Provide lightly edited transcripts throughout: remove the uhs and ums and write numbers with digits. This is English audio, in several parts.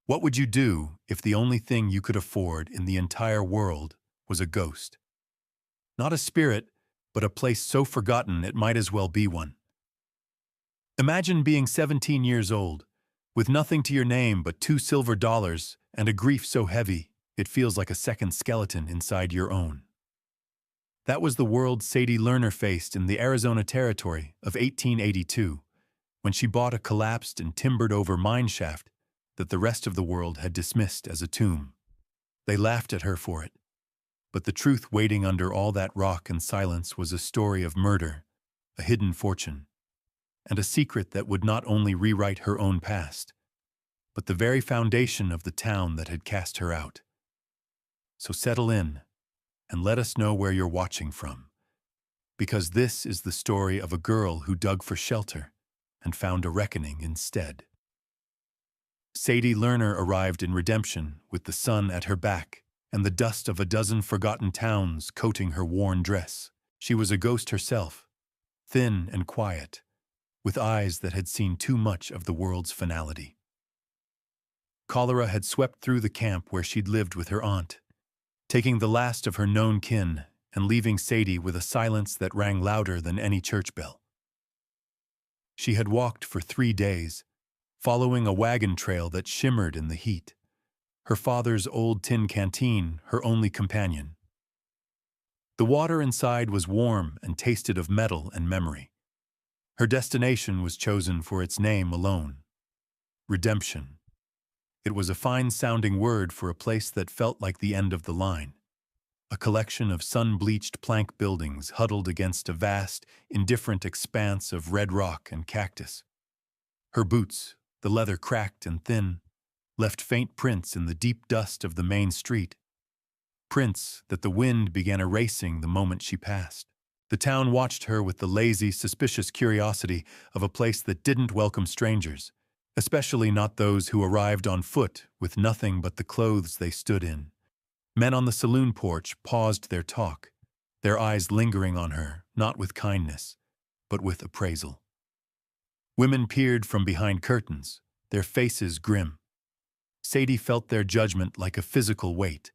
What would you do if the only thing you could afford in the entire world was a ghost? Not a spirit, but a place so forgotten it might as well be one. Imagine being 17 years old, with nothing to your name but $2 silver and a grief so heavy it feels like a second skeleton inside your own. That was the world Sadie Lerner faced in the Arizona Territory of 1882, when she bought a collapsed and timbered-over mine shaft that the rest of the world had dismissed as a tomb. They laughed at her for it, but the truth waiting under all that rock and silence was a story of murder, a hidden fortune, and a secret that would not only rewrite her own past, but the very foundation of the town that had cast her out. So settle in, and let us know where you're watching from, because this is the story of a girl who dug for shelter and found a reckoning instead. Sadie Lerner arrived in redemption with the sun at her back and the dust of a dozen forgotten towns coating her worn dress. She was a ghost herself, thin and quiet, with eyes that had seen too much of the world's finality. Cholera had swept through the camp where she'd lived with her aunt, taking the last of her known kin and leaving Sadie with a silence that rang louder than any church bell. She had walked for 3 days, following a wagon trail that shimmered in the heat, her father's old tin canteen her only companion. The water inside was warm and tasted of metal and memory. Her destination was chosen for its name alone: redemption. It was a fine-sounding word for a place that felt like the end of the line, a collection of sun-bleached plank buildings huddled against a vast, indifferent expanse of red rock and cactus. Her boots, the leather cracked and thin, left faint prints in the deep dust of the main street, prints that the wind began erasing the moment she passed. The town watched her with the lazy, suspicious curiosity of a place that didn't welcome strangers, especially not those who arrived on foot with nothing but the clothes they stood in. Men on the saloon porch paused their talk, their eyes lingering on her, not with kindness, but with appraisal. Women peered from behind curtains, their faces grim. Sadie felt their judgment like a physical weight,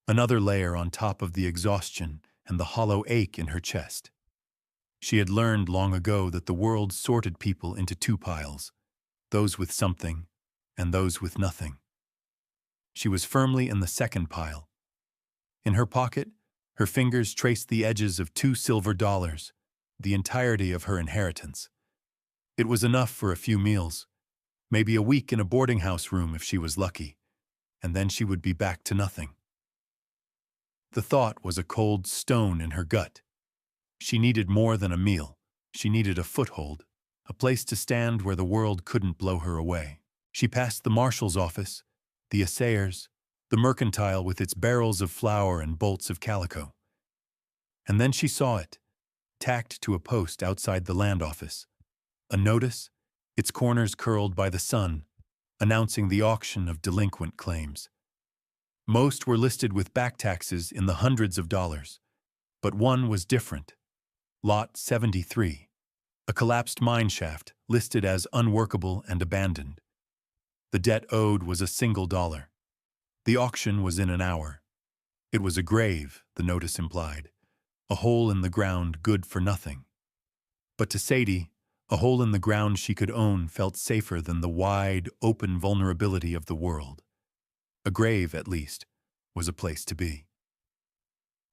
another layer on top of the exhaustion and the hollow ache in her chest. She had learned long ago that the world sorted people into 2 piles, those with something and those with nothing. She was firmly in the second pile. In her pocket, her fingers traced the edges of $2 silver, the entirety of her inheritance. It was enough for a few meals, maybe a week in a boarding house room if she was lucky, and then she would be back to nothing. The thought was a cold stone in her gut. She needed more than a meal. She needed a foothold, a place to stand where the world couldn't blow her away. She passed the marshal's office, the assayer's, the mercantile with its barrels of flour and bolts of calico. And then she saw it, tacked to a post outside the land office. A notice, its corners curled by the sun, announcing the auction of delinquent claims. Most were listed with back taxes in the hundreds of dollars, but one was different. Lot 73, a collapsed mine shaft listed as unworkable and abandoned. The debt owed was a single dollar. The auction was in an hour. It was a grave, the notice implied, a hole in the ground good for nothing. But to Sadie, a hole in the ground she could own felt safer than the wide, open vulnerability of the world. A grave, at least, was a place to be.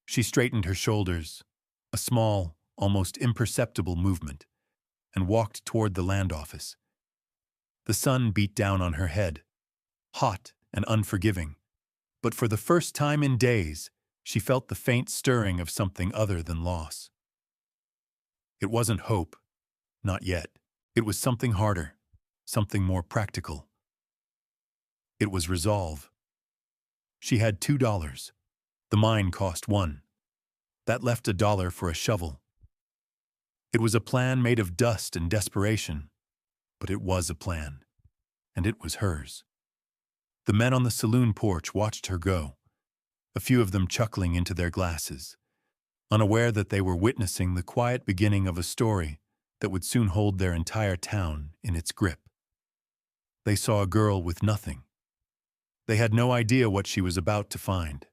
She straightened her shoulders, a small, almost imperceptible movement, and walked toward the land office. The sun beat down on her head, hot and unforgiving, but for the first time in days, she felt the faint stirring of something other than loss. It wasn't hope, not yet. It was something harder, something more practical. It was resolve. She had $2. The mine cost $1. That left $1 for a shovel. It was a plan made of dust and desperation, but it was a plan, and it was hers. The men on the saloon porch watched her go, a few of them chuckling into their glasses, unaware that they were witnessing the quiet beginning of a story that would soon hold their entire town in its grip. They saw a girl with nothing, They had no idea what she was about to find.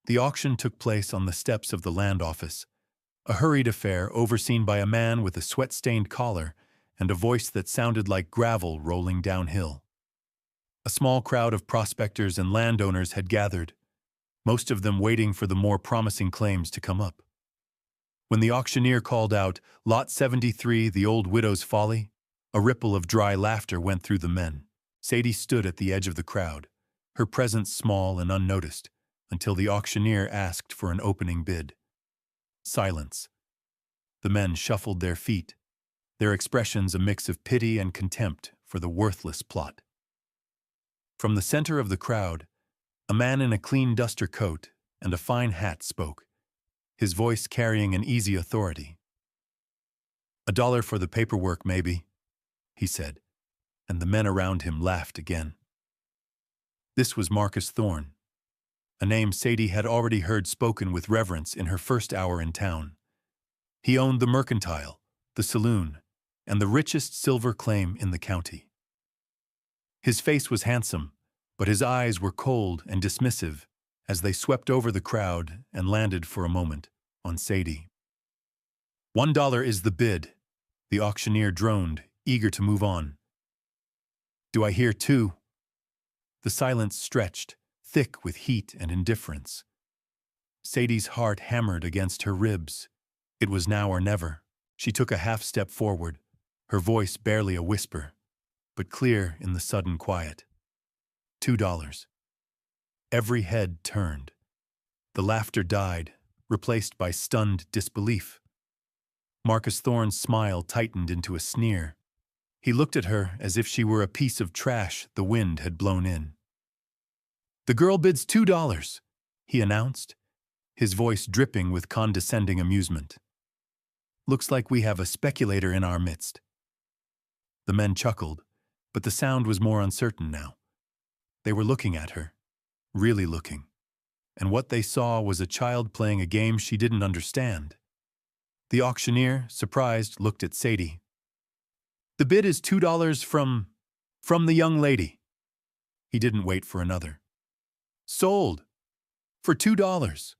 The auction took place on the steps of the land office, a hurried affair overseen by a man with a sweat-stained collar and a voice that sounded like gravel rolling downhill. A small crowd of prospectors and landowners had gathered, most of them waiting for the more promising claims to come up. When the auctioneer called out, "Lot 73, the old widow's folly," a ripple of dry laughter went through the men. Sadie stood at the edge of the crowd, her presence small and unnoticed, until the auctioneer asked for an opening bid. Silence. The men shuffled their feet, their expressions a mix of pity and contempt for the worthless plot. From the center of the crowd, a man in a clean duster coat and a fine hat spoke, his voice carrying an easy authority. "$1 for the paperwork, maybe," he said, and the men around him laughed again. This was Marcus Thorne, a name Sadie had already heard spoken with reverence in her first hour in town. He owned the Mercantile, the saloon, and the richest silver claim in the county. His face was handsome, but his eyes were cold and dismissive as they swept over the crowd and landed for a moment on Sadie. $1 is the bid," the auctioneer droned, eager to move on. "Do I hear two?" The silence stretched, thick with heat and indifference. Sadie's heart hammered against her ribs. It was now or never. She took a half step forward, her voice barely a whisper, but clear in the sudden quiet. $2. Every head turned. The laughter died, replaced by stunned disbelief. Marcus Thorne's smile tightened into a sneer. He looked at her as if she were a piece of trash the wind had blown in. "The girl bids $2, he announced, his voice dripping with condescending amusement. "Looks like we have a speculator in our midst." The men chuckled, but the sound was more uncertain now. They were looking at her, really looking, and what they saw was a child playing a game she didn't understand. The auctioneer, surprised, looked at Sadie. "The bid is $2 from the young lady." He didn't wait for another. "Sold! For $2.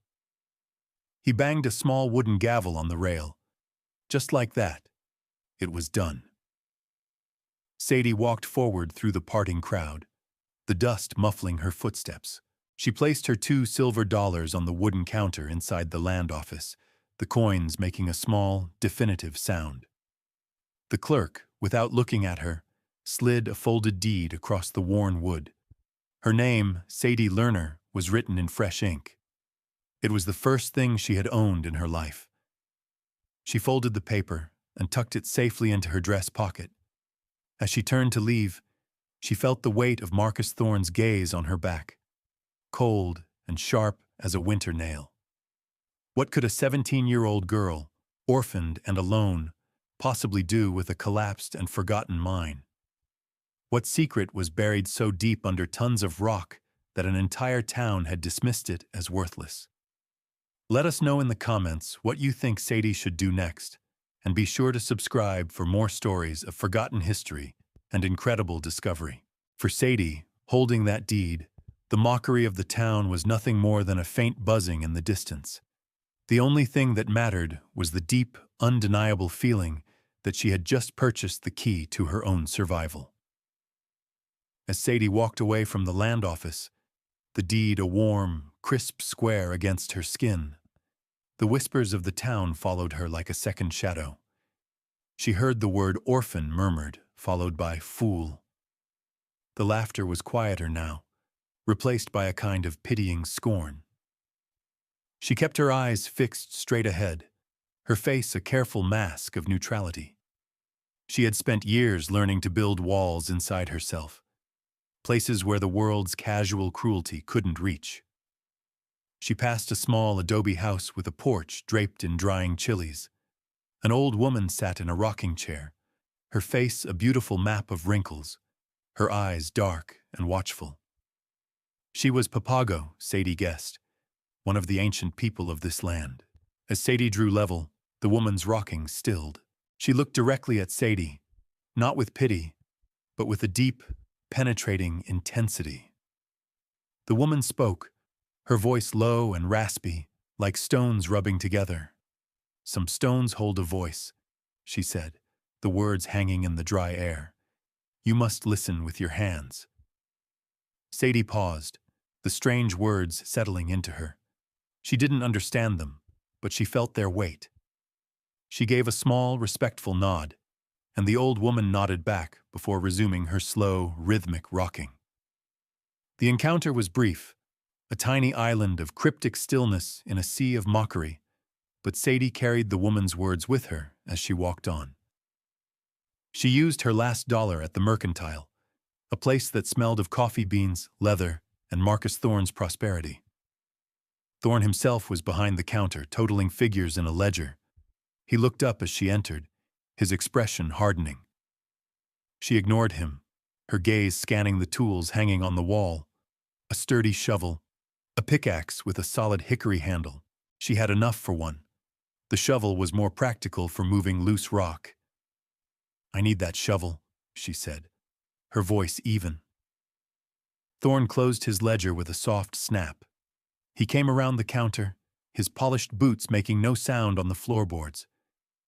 He banged a small wooden gavel on the rail. Just like that, it was done. Sadie walked forward through the parting crowd, the dust muffling her footsteps. She placed her $2 silver on the wooden counter inside the land office, the coins making a small, definitive sound. The clerk, without looking at her, slid a folded deed across the worn wood. Her name, Sadie Lerner, was written in fresh ink. It was the first thing she had owned in her life. She folded the paper and tucked it safely into her dress pocket. As she turned to leave, she felt the weight of Marcus Thorne's gaze on her back, cold and sharp as a winter nail. What could a 17-year-old girl, orphaned and alone, possibly do with a collapsed and forgotten mine? What secret was buried so deep under tons of rock that an entire town had dismissed it as worthless? Let us know in the comments what you think Sadie should do next, and be sure to subscribe for more stories of forgotten history and incredible discovery. For Sadie, holding that deed, the mockery of the town was nothing more than a faint buzzing in the distance. The only thing that mattered was the deep, undeniable feeling that she had just purchased the key to her own survival. As Sadie walked away from the land office, the deed a warm, crisp square against her skin, the whispers of the town followed her like a second shadow. She heard the word orphan murmured, followed by fool. The laughter was quieter now, replaced by a kind of pitying scorn. She kept her eyes fixed straight ahead, her face a careful mask of neutrality. She had spent years learning to build walls inside herself, places where the world's casual cruelty couldn't reach. She passed a small adobe house with a porch draped in drying chilies. An old woman sat in a rocking chair, her face a beautiful map of wrinkles, her eyes dark and watchful. She was Papago, Sadie guessed, one of the ancient people of this land. As Sadie drew level, the woman's rocking stilled. She looked directly at Sadie, not with pity, but with a deep, penetrating intensity. The woman spoke, her voice low and raspy, like stones rubbing together. "Some stones hold a voice," she said, the words hanging in the dry air. "You must listen with your hands." Sadie paused, the strange words settling into her. She didn't understand them, but she felt their weight. She gave a small, respectful nod, and the old woman nodded back before resuming her slow, rhythmic rocking. The encounter was brief, a tiny island of cryptic stillness in a sea of mockery, but Sadie carried the woman's words with her as she walked on. She used her last dollar at the Mercantile, a place that smelled of coffee beans, leather, and Marcus Thorne's prosperity. Thorne himself was behind the counter, totaling figures in a ledger. He looked up as she entered, his expression hardening. She ignored him, her gaze scanning the tools hanging on the wall. A sturdy shovel, a pickaxe with a solid hickory handle. She had enough for one. The shovel was more practical for moving loose rock. "I need that shovel," she said, her voice even. Thorne closed his ledger with a soft snap. He came around the counter, his polished boots making no sound on the floorboards.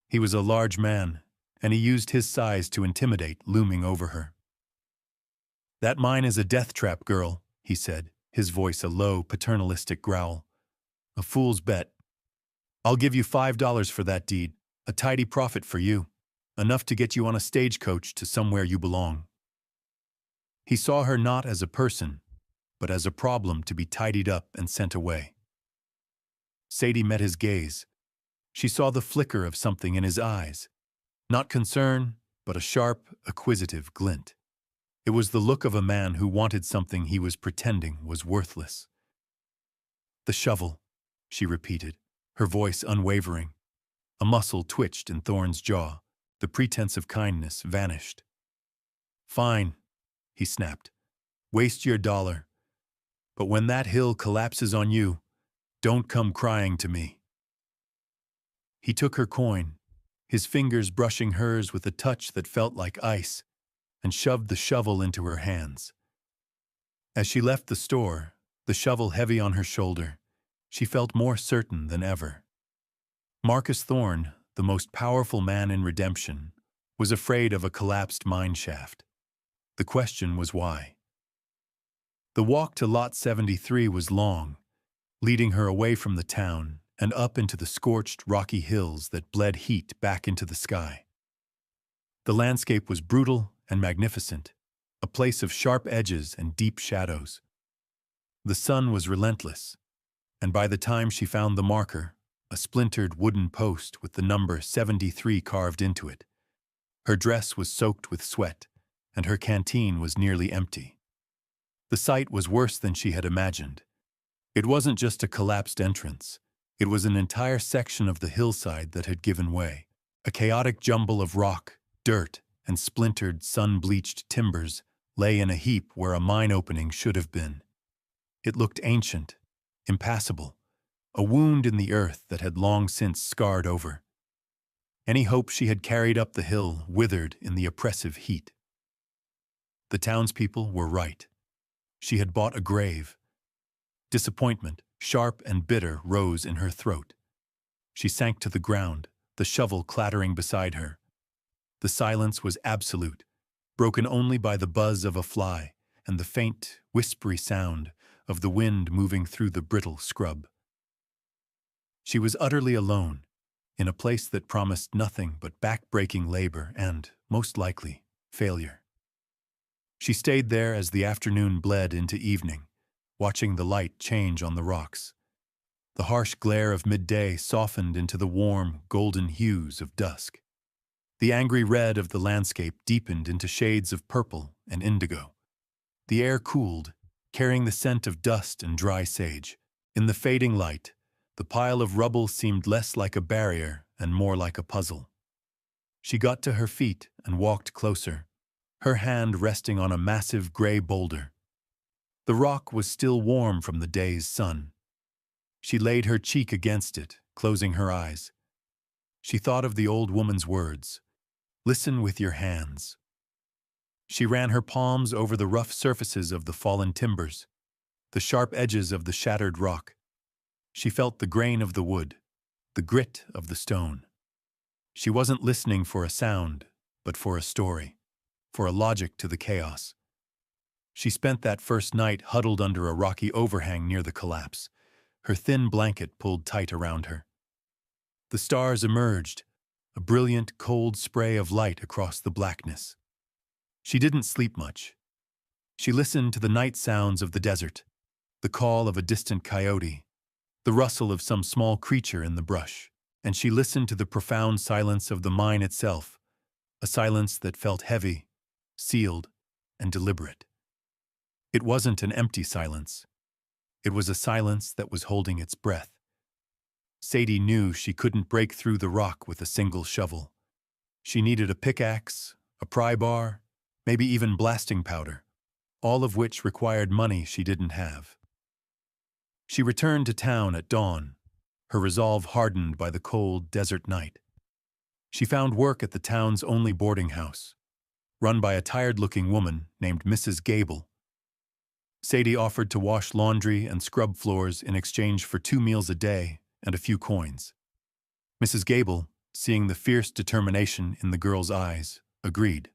He was a large man, and he used his size to intimidate, looming over her. "That mine is a death trap, girl," he said, his voice a low, paternalistic growl. "A fool's bet. I'll give you $5 for that deed, a tidy profit for you, enough to get you on a stagecoach to somewhere you belong." He saw her not as a person, but as a problem to be tidied up and sent away. Sadie met his gaze. She saw the flicker of something in his eyes. Not concern, but a sharp, acquisitive glint. It was the look of a man who wanted something he was pretending was worthless. "The shovel," she repeated, her voice unwavering. A muscle twitched in Thorne's jaw. The pretense of kindness vanished. "Fine," he snapped. "Waste your dollar. But when that hill collapses on you, don't come crying to me." He took her coin, his fingers brushing hers with a touch that felt like ice, and shoved the shovel into her hands. As she left the store, the shovel heavy on her shoulder, she felt more certain than ever. Marcus Thorne, the most powerful man in redemption, was afraid of a collapsed mine shaft. The question was why. The walk to Lot 73 was long, leading her away from the town and up into the scorched, rocky hills that bled heat back into the sky. The landscape was brutal and magnificent, a place of sharp edges and deep shadows. The sun was relentless, and by the time she found the marker, a splintered wooden post with the number 73 carved into it, her dress was soaked with sweat, and her canteen was nearly empty. The sight was worse than she had imagined. It wasn't just a collapsed entrance. It was an entire section of the hillside that had given way, a chaotic jumble of rock, dirt, and splintered, sun-bleached timbers lay in a heap where a mine opening should have been. It looked ancient, impassable, a wound in the earth that had long since scarred over. Any hope she had carried up the hill withered in the oppressive heat. The townspeople were right. She had bought a grave. Disappointment, sharp and bitter, rose in her throat. She sank to the ground, the shovel clattering beside her. The silence was absolute, broken only by the buzz of a fly and the faint, whispery sound of the wind moving through the brittle scrub. She was utterly alone, in a place that promised nothing but back-breaking labor and, most likely, failure. She stayed there as the afternoon bled into evening, watching the light change on the rocks. The harsh glare of midday softened into the warm, golden hues of dusk. The angry red of the landscape deepened into shades of purple and indigo. The air cooled, carrying the scent of dust and dry sage. In the fading light, the pile of rubble seemed less like a barrier and more like a puzzle. She got to her feet and walked closer, her hand resting on a massive gray boulder. The rock was still warm from the day's sun. She laid her cheek against it, closing her eyes. She thought of the old woman's words, "Listen with your hands." She ran her palms over the rough surfaces of the fallen timbers. the sharp edges of the shattered rock. She felt the grain of the wood, the grit of the stone. She wasn't listening for a sound, but for a story, for a logic to the chaos. She spent that first night huddled under a rocky overhang near the collapse, her thin blanket pulled tight around her. The stars emerged, a brilliant, cold spray of light across the blackness. She didn't sleep much. She listened to the night sounds of the desert, the call of a distant coyote, the rustle of some small creature in the brush, and she listened to the profound silence of the mine itself, a silence that felt heavy, sealed, and deliberate. It wasn't an empty silence. It was a silence that was holding its breath. Sadie knew she couldn't break through the rock with a single shovel. She needed a pickaxe, a pry bar, maybe even blasting powder, all of which required money she didn't have. She returned to town at dawn, her resolve hardened by the cold desert night. She found work at the town's only boarding house, run by a tired-looking woman named Mrs. Gable. Sadie offered to wash laundry and scrub floors in exchange for 2 meals a day and a few coins. Mrs. Gable, seeing the fierce determination in the girl's eyes, agreed.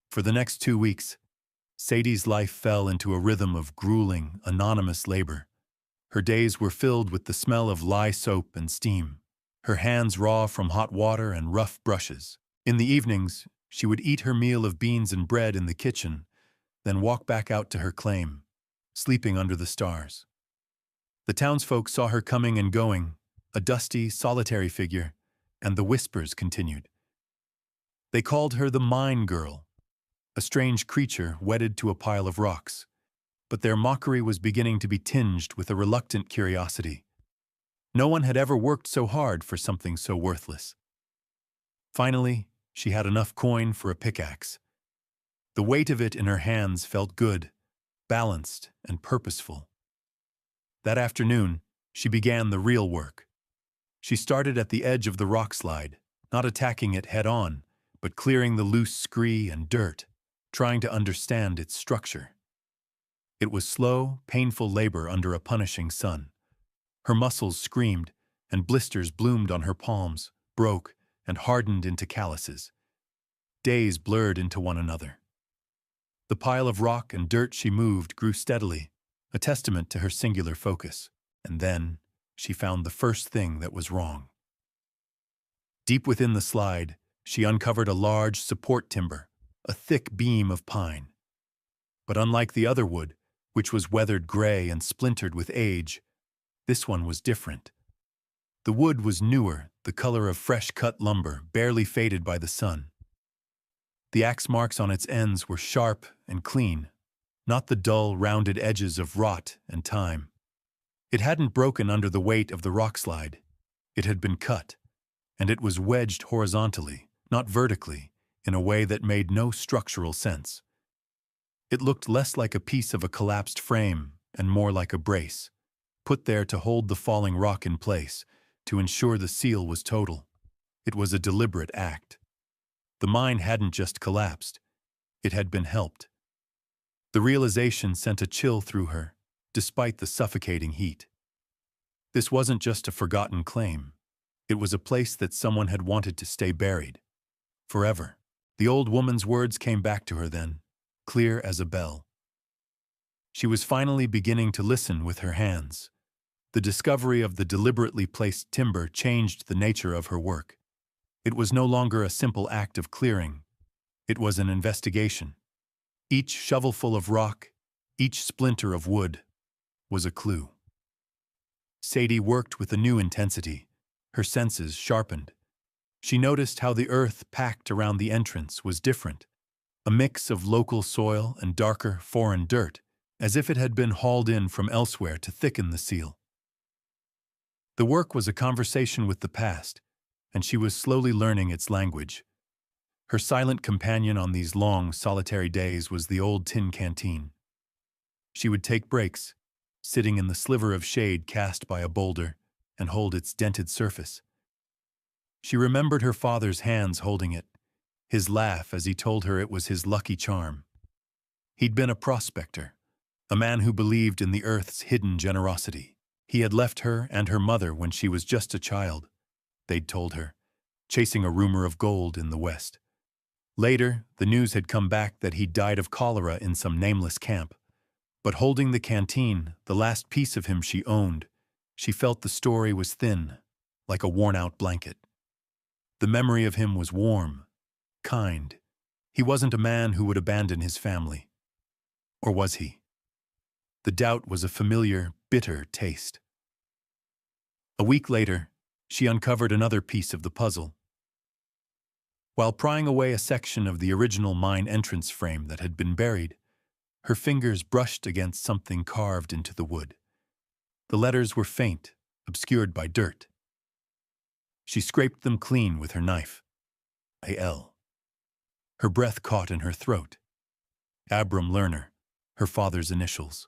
For the next 2 weeks, Sadie's life fell into a rhythm of grueling, anonymous labor. Her days were filled with the smell of lye soap and steam, her hands raw from hot water and rough brushes. In the evenings, she would eat her meal of beans and bread in the kitchen, then walk back out to her claim, sleeping under the stars. The townsfolk saw her coming and going, a dusty, solitary figure, and the whispers continued. They called her the Mine Girl, a strange creature wedded to a pile of rocks, but their mockery was beginning to be tinged with a reluctant curiosity. No one had ever worked so hard for something so worthless. Finally, she had enough coin for a pickaxe. The weight of it in her hands felt good, balanced, and purposeful. That afternoon, she began the real work. She started at the edge of the rock slide, not attacking it head-on, but clearing the loose scree and dirt, trying to understand its structure. It was slow, painful labor under a punishing sun. Her muscles screamed, and blisters bloomed on her palms, broke, and hardened into calluses. Days blurred into one another. The pile of rock and dirt she moved grew steadily, a testament to her singular focus, and then she found the first thing that was wrong. Deep within the slide, she uncovered a large support timber, a thick beam of pine. But unlike the other wood, which was weathered gray and splintered with age, this one was different. The wood was newer, the color of fresh-cut lumber, barely faded by the sun. The axe marks on its ends were sharp and clean, not the dull, rounded edges of rot and time. It hadn't broken under the weight of the rock slide. It had been cut, and it was wedged horizontally, not vertically, in a way that made no structural sense. It looked less like a piece of a collapsed frame and more like a brace, put there to hold the falling rock in place, to ensure the seal was total. It was a deliberate act. The mine hadn't just collapsed. It had been helped. The realization sent a chill through her, despite the suffocating heat. This wasn't just a forgotten claim. It was a place that someone had wanted to stay buried. Forever. The old woman's words came back to her then, clear as a bell. She was finally beginning to listen with her hands. The discovery of the deliberately placed timber changed the nature of her work. It was no longer a simple act of clearing. It was an investigation. Each shovelful of rock, each splinter of wood, was a clue. Sadie worked with a new intensity, her senses sharpened. She noticed how the earth packed around the entrance was different, a mix of local soil and darker, foreign dirt, as if it had been hauled in from elsewhere to thicken the seal. The work was a conversation with the past, and she was slowly learning its language. Her silent companion on these long, solitary days was the old tin canteen. She would take breaks, sitting in the sliver of shade cast by a boulder, and hold its dented surface. She remembered her father's hands holding it, his laugh as he told her it was his lucky charm. He'd been a prospector, a man who believed in the earth's hidden generosity. He had left her and her mother when she was just a child, they'd told her, chasing a rumor of gold in the West. Later, the news had come back that he'd died of cholera in some nameless camp. But holding the canteen, the last piece of him she owned, she felt the story was thin, like a worn-out blanket. The memory of him was warm, kind. He wasn't a man who would abandon his family. Or was he? The doubt was a familiar, bitter taste. A week later, she uncovered another piece of the puzzle. While prying away a section of the original mine entrance frame that had been buried, her fingers brushed against something carved into the wood. The letters were faint, obscured by dirt. She scraped them clean with her knife. A.L. Her breath caught in her throat. Abram Lerner, her father's initials.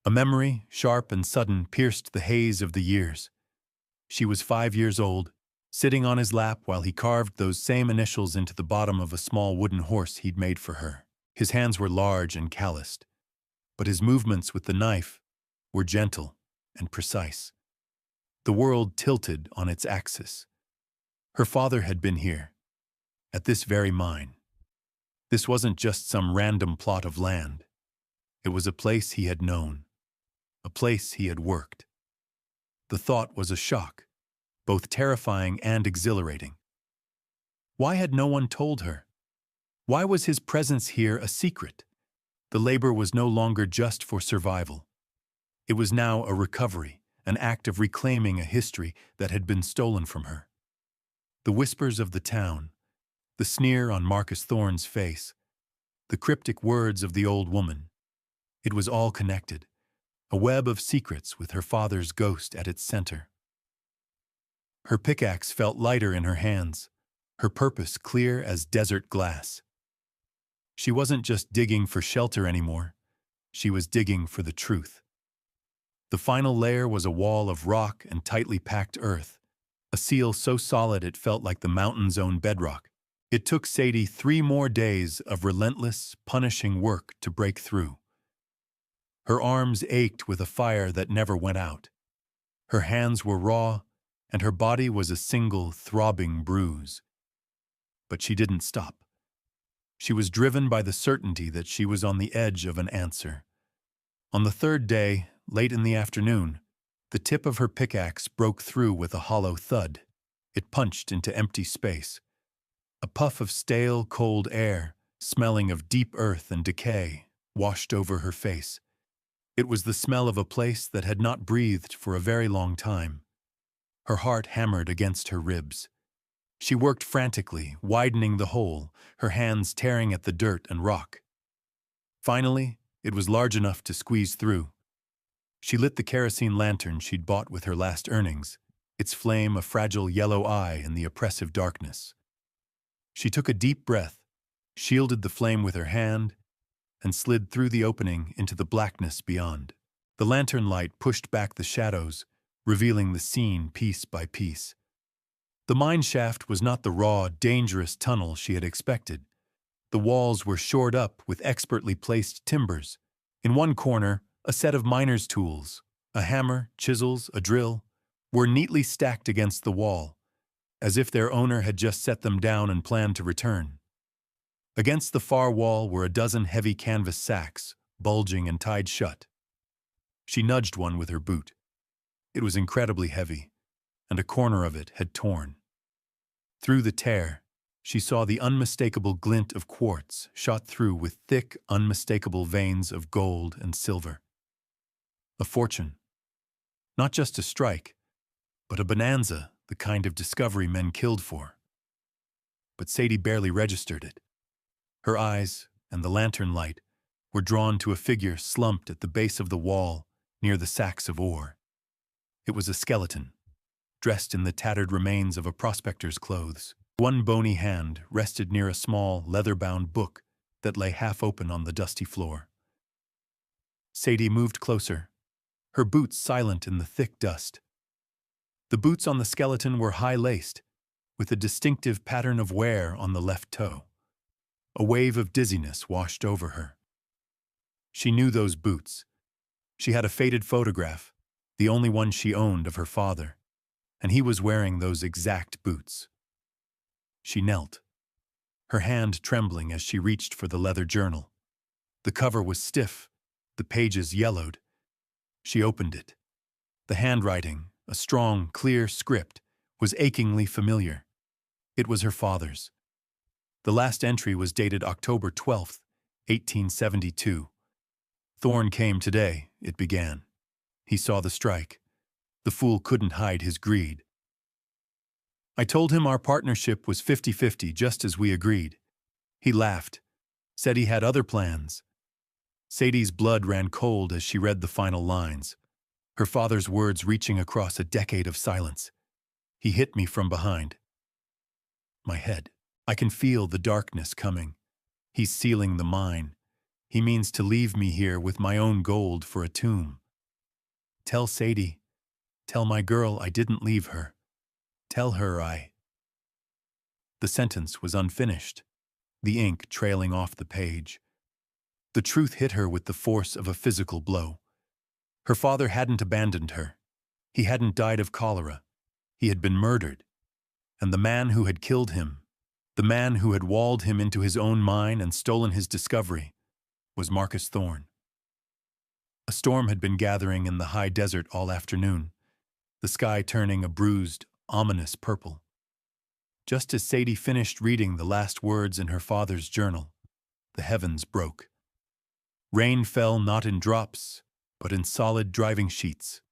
A memory, sharp and sudden, pierced the haze of the years. She was 5 years old, sitting on his lap while he carved those same initials into the bottom of a small wooden horse he'd made for her. His hands were large and calloused, but his movements with the knife were gentle and precise. The world tilted on its axis. Her father had been here, at this very mine. This wasn't just some random plot of land. It was a place he had known, a place he had worked. The thought was a shock, both terrifying and exhilarating. Why had no one told her? Why was his presence here a secret? The labor was no longer just for survival. It was now a recovery, an act of reclaiming a history that had been stolen from her. The whispers of the town, the sneer on Marcus Thorne's face, the cryptic words of the old woman. It was all connected, a web of secrets with her father's ghost at its center. Her pickaxe felt lighter in her hands, her purpose clear as desert glass. She wasn't just digging for shelter anymore. She was digging for the truth. The final layer was a wall of rock and tightly packed earth, a seal so solid it felt like the mountain's own bedrock. It took Sadie 3 more days of relentless, punishing work to break through. Her arms ached with a fire that never went out. Her hands were raw, and her body was a single, throbbing bruise. But she didn't stop. She was driven by the certainty that she was on the edge of an answer. On the 3rd day, late in the afternoon, the tip of her pickaxe broke through with a hollow thud. It punched into empty space. A puff of stale, cold air, smelling of deep earth and decay, washed over her face. It was the smell of a place that had not breathed for a very long time. Her heart hammered against her ribs. She worked frantically, widening the hole, her hands tearing at the dirt and rock. Finally, it was large enough to squeeze through. She lit the kerosene lantern she'd bought with her last earnings, its flame a fragile yellow eye in the oppressive darkness. She took a deep breath, shielded the flame with her hand, and slid through the opening into the blackness beyond. The lantern light pushed back the shadows, revealing the scene piece by piece. The mine shaft was not the raw, dangerous tunnel she had expected. The walls were shored up with expertly placed timbers. In one corner, a set of miner's tools, a hammer, chisels, a drill, were neatly stacked against the wall, as if their owner had just set them down and planned to return. Against the far wall were a dozen heavy canvas sacks, bulging and tied shut. She nudged one with her boot. It was incredibly heavy, and a corner of it had torn. Through the tear, she saw the unmistakable glint of quartz shot through with thick, unmistakable veins of gold and silver. A fortune. Not just a strike, but a bonanza, the kind of discovery men killed for. But Sadie barely registered it. Her eyes, and the lantern light, were drawn to a figure slumped at the base of the wall near the sacks of ore. It was a skeleton, dressed in the tattered remains of a prospector's clothes. One bony hand rested near a small, leather-bound book that lay half open on the dusty floor. Sadie moved closer, her boots silent in the thick dust. The boots on the skeleton were high-laced, with a distinctive pattern of wear on the left toe. A wave of dizziness washed over her. She knew those boots. She had a faded photograph, the only one she owned of her father, and he was wearing those exact boots. She knelt, her hand trembling as she reached for the leather journal. The cover was stiff, the pages yellowed. She opened it. The handwriting, a strong, clear script, was achingly familiar. It was her father's. The last entry was dated October 12th, 1872. "Thorn came today," it began. He saw the strike. The fool couldn't hide his greed. "I told him our partnership was 50-50, just as we agreed. He laughed, said he had other plans." Sadie's blood ran cold as she read the final lines, her father's words reaching across a decade of silence. "He hit me from behind. My head. I can feel the darkness coming. He's sealing the mine. He means to leave me here with my own gold for a tomb. Tell Sadie, tell my girl I didn't leave her. Tell her I—" The sentence was unfinished, the ink trailing off the page. The truth hit her with the force of a physical blow. Her father hadn't abandoned her. He hadn't died of cholera. He had been murdered. And the man who had killed him, the man who had walled him into his own mine and stolen his discovery, was Marcus Thorne. A storm had been gathering in the high desert all afternoon, the sky turning a bruised, ominous purple. Just as Sadie finished reading the last words in her father's journal, the heavens broke. Rain fell not in drops, but in solid driving sheets.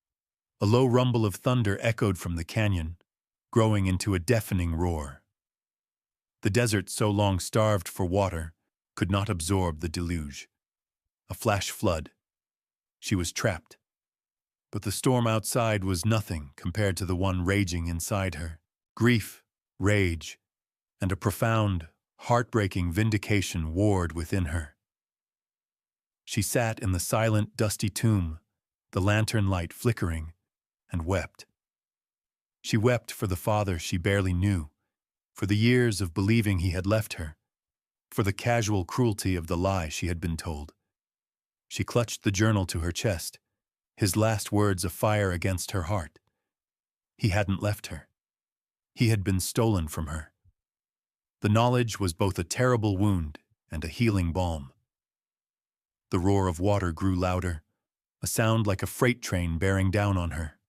A low rumble of thunder echoed from the canyon, growing into a deafening roar. The desert, so long starved for water, could not absorb the deluge. A flash flood. She was trapped. But the storm outside was nothing compared to the one raging inside her. Grief, rage, and a profound, heartbreaking vindication warred within her. She sat in the silent, dusty tomb, the lantern light flickering, and wept. She wept for the father she barely knew, for the years of believing he had left her, for the casual cruelty of the lie she had been told. She clutched the journal to her chest, his last words afire against her heart. He hadn't left her. He had been stolen from her. The knowledge was both a terrible wound and a healing balm. The roar of water grew louder, a sound like a freight train bearing down on her.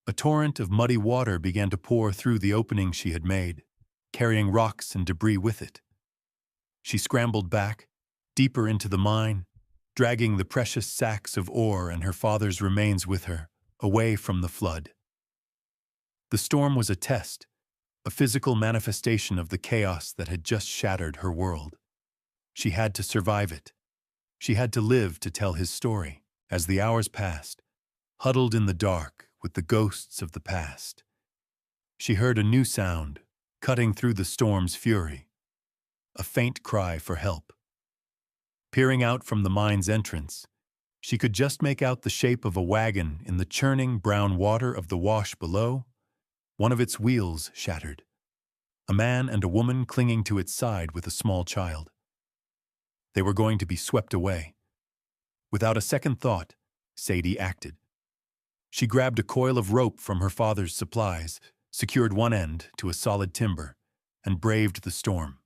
A torrent of muddy water began to pour through the opening she had made, carrying rocks and debris with it. She scrambled back, deeper into the mine, dragging the precious sacks of ore and her father's remains with her, away from the flood. The storm was a test, a physical manifestation of the chaos that had just shattered her world. She had to survive it. She had to live to tell his story. As the hours passed, huddled in the dark with the ghosts of the past, she heard a new sound cutting through the storm's fury, a faint cry for help. Peering out from the mine's entrance, she could just make out the shape of a wagon in the churning brown water of the wash below. One of its wheels shattered, a man and a woman clinging to its side with a small child. They were going to be swept away. Without a second thought, Sadie acted. She grabbed a coil of rope from her father's supplies, secured one end to a solid timber, and braved the storm.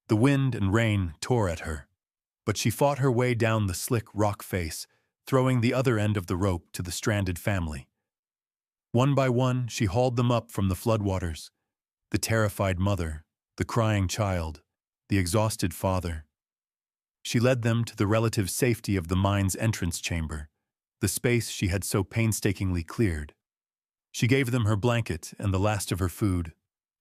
The wind and rain tore at her, but she fought her way down the slick rock face, throwing the other end of the rope to the stranded family. One by one, she hauled them up from the floodwaters, the terrified mother, the crying child, the exhausted father. She led them to the relative safety of the mine's entrance chamber, the space she had so painstakingly cleared. She gave them her blanket and the last of her food,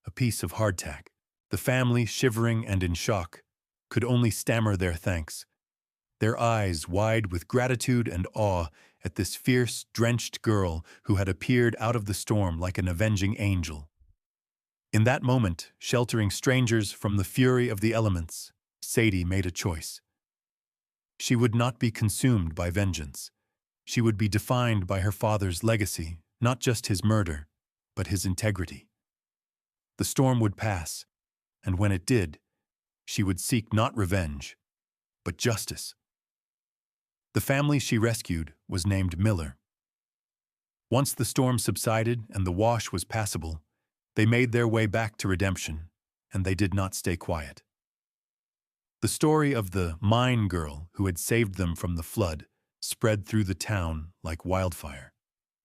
a piece of hardtack. The family, shivering and in shock, could only stammer their thanks, their eyes wide with gratitude and awe at this fierce, drenched girl who had appeared out of the storm like an avenging angel. In that moment, sheltering strangers from the fury of the elements, Sadie made a choice. She would not be consumed by vengeance. She would be defined by her father's legacy, not just his murder, but his integrity. The storm would pass, and when it did, she would seek not revenge, but justice. The family she rescued was named Miller. Once the storm subsided and the wash was passable, they made their way back to redemption, and they did not stay quiet. The story of the mine girl who had saved them from the flood spread through the town like wildfire.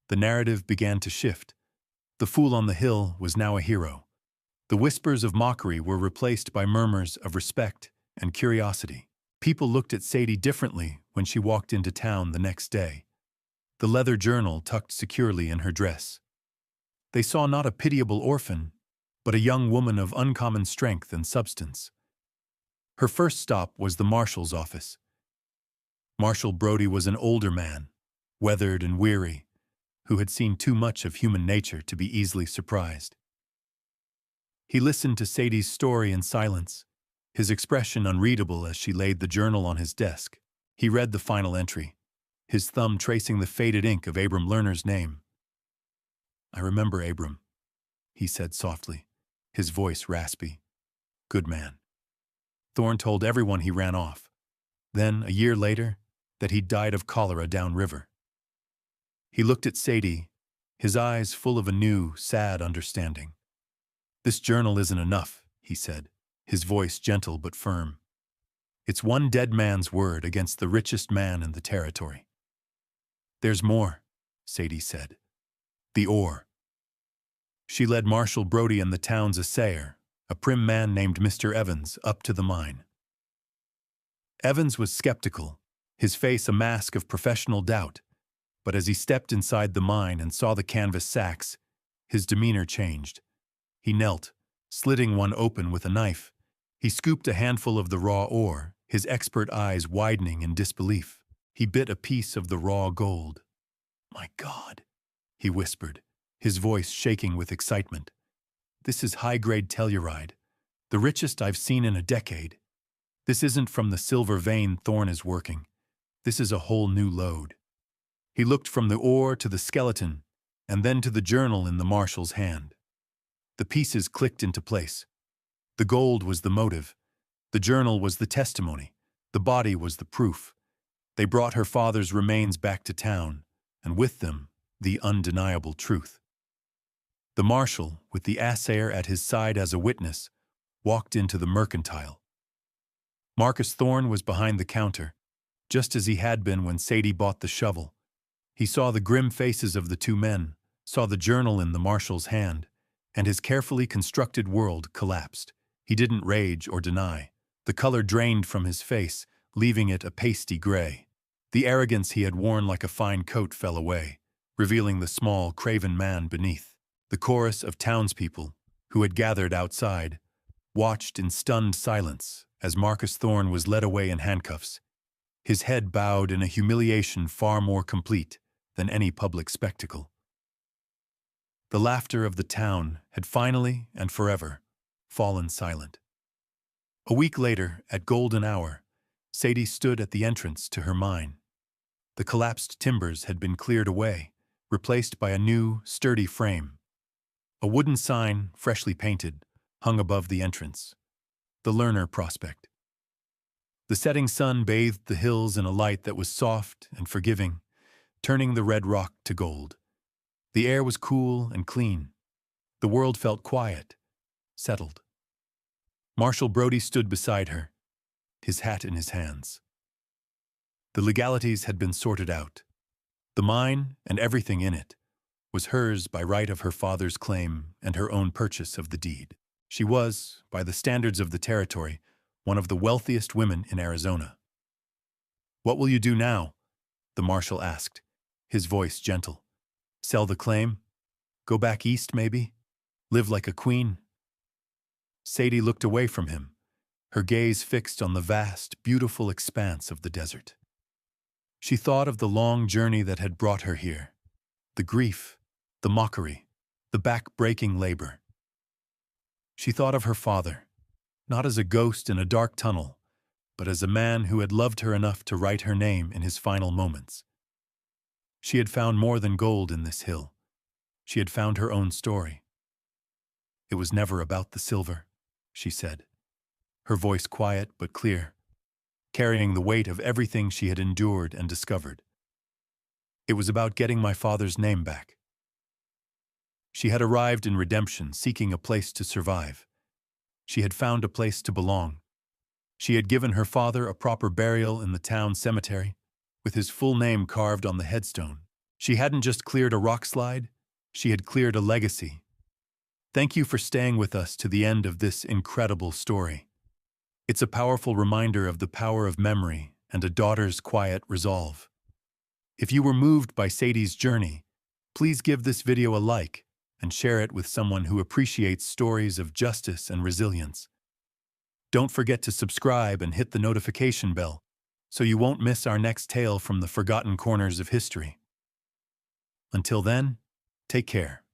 The narrative began to shift. The fool on the hill was now a hero. The whispers of mockery were replaced by murmurs of respect and curiosity. People looked at Sadie differently when she walked into town the next day, the leather journal tucked securely in her dress. They saw not a pitiable orphan, but a young woman of uncommon strength and substance. Her first stop was the marshal's office. Marshal Brody was an older man, weathered and weary, who had seen too much of human nature to be easily surprised. He listened to Sadie's story in silence, his expression unreadable as she laid the journal on his desk. He read the final entry, his thumb tracing the faded ink of Abram Lerner's name. "I remember Abram," he said softly, his voice raspy. "Good man." Thorne told everyone he ran off. Then, a year later, that he'd died of cholera downriver. He looked at Sadie, his eyes full of a new, sad understanding. "This journal isn't enough," he said, his voice gentle but firm. "It's one dead man's word against the richest man in the territory." "There's more," Sadie said. "The ore." She led Marshal Brody and the town's assayer, a prim man named Mr. Evans, up to the mine. Evans was skeptical, his face a mask of professional doubt, but as he stepped inside the mine and saw the canvas sacks, his demeanor changed. He knelt, slitting one open with a knife. He scooped a handful of the raw ore, his expert eyes widening in disbelief. He bit a piece of the raw gold. "My God," he whispered, his voice shaking with excitement. "This is high-grade telluride, the richest I've seen in a decade. This isn't from the silver vein Thorne is working. This is a whole new lode." He looked from the ore to the skeleton, and then to the journal in the marshal's hand. The pieces clicked into place. The gold was the motive. The journal was the testimony. The body was the proof. They brought her father's remains back to town, and with them, the undeniable truth. The marshal, with the assayer at his side as a witness, walked into the mercantile. Marcus Thorne was behind the counter, just as he had been when Sadie bought the shovel. He saw the grim faces of the two men, saw the journal in the marshal's hand, and his carefully constructed world collapsed. He didn't rage or deny. The color drained from his face, leaving it a pasty gray. The arrogance he had worn like a fine coat fell away, revealing the small, craven man beneath. The chorus of townspeople, who had gathered outside, watched in stunned silence as Marcus Thorne was led away in handcuffs, his head bowed in a humiliation far more complete than any public spectacle. The laughter of the town had finally and forever fallen silent. A week later, at golden hour, Sadie stood at the entrance to her mine. The collapsed timbers had been cleared away, replaced by a new, sturdy frame. A wooden sign, freshly painted, hung above the entrance. The Lerner Prospect. The setting sun bathed the hills in a light that was soft and forgiving, turning the red rock to gold. The air was cool and clean. The world felt quiet, settled. Marshal Brody stood beside her, his hat in his hands. The legalities had been sorted out. The mine, and everything in it, was hers by right of her father's claim and her own purchase of the deed. She was, by the standards of the territory, one of the wealthiest women in Arizona. "What will you do now?" the marshal asked, his voice gentle. "Sell the claim? Go back east, maybe? Live like a queen?" Sadie looked away from him, her gaze fixed on the vast, beautiful expanse of the desert. She thought of the long journey that had brought her here, the grief, the mockery, the back-breaking labor. She thought of her father, not as a ghost in a dark tunnel, but as a man who had loved her enough to write her name in his final moments. She had found more than gold in this hill. She had found her own story. "It was never about the silver," she said, her voice quiet but clear. carrying the weight of everything she had endured and discovered. It was about getting my father's name back. She had arrived in redemption, seeking a place to survive. She had found a place to belong. She had given her father a proper burial in the town cemetery, with his full name carved on the headstone. She hadn't just cleared a rock slide, she had cleared a legacy. Thank you for staying with us to the end of this incredible story. It's a powerful reminder of the power of memory and a daughter's quiet resolve. If you were moved by Sadie's journey, please give this video a like and share it with someone who appreciates stories of justice and resilience. Don't forget to subscribe and hit the notification bell so you won't miss our next tale from the forgotten corners of history. Until then, take care.